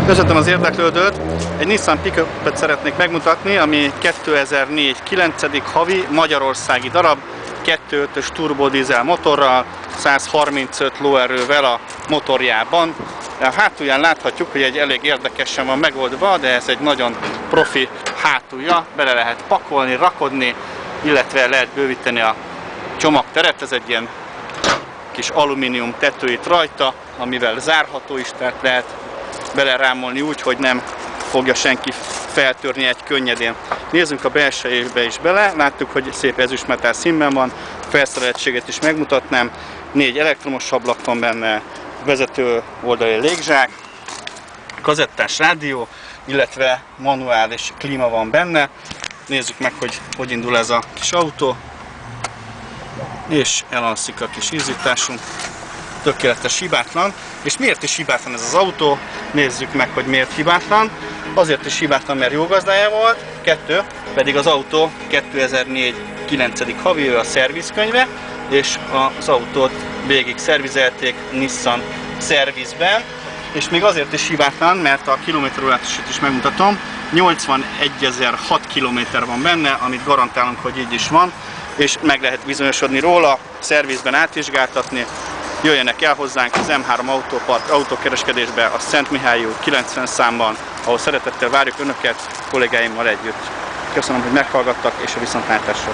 Köszöntöm az érdeklődőt! Egy Nissan Pickup-et szeretnék megmutatni, ami 2004 9. havi magyarországi darab, 2.5-ös turbodízel motorral, 135 lóerővel a motorjában. A hátulján láthatjuk, hogy egy elég érdekesen van megoldva, de ez egy nagyon profi hátulja, bele lehet pakolni, rakodni, illetve lehet bővíteni a csomagteret. Ez egy ilyen kis alumínium tető itt rajta, amivel zárható is, tehát lehet belerámolni úgy, hogy nem fogja senki feltörni egy könnyedén. Nézzünk a belsejébe is bele, láttuk, hogy szép ezüstmetál színben van, felszereltséget is megmutatnám, 4 elektromos ablak van benne, vezető oldali légzsák, kazettás rádió, illetve manuál és klíma van benne. Nézzük meg, hogy indul ez a kis autó, és elalszik a kis ízításunk. Tökéletes, hibátlan. És miért is hibátlan ez az autó? Nézzük meg, hogy miért hibátlan. Azért is hibátlan, mert jó gazdája volt, 2, pedig az autó 2004 9. havi, a szervizkönyve, és az autót végig szervizelték Nissan szervizben. És még azért is hibátlan, mert a kilométerórát is megmutatom, 81.006 km van benne, amit garantálunk, hogy így is van, és meg lehet bizonyosodni róla, szervizben átvizsgáltatni. Jöjjenek el hozzánk az M3 Autópark autókereskedésbe a Szentmihály út 90 számban, ahol szeretettel várjuk Önöket kollégáimmal együtt. Köszönöm, hogy meghallgattak, és a viszontlátásra!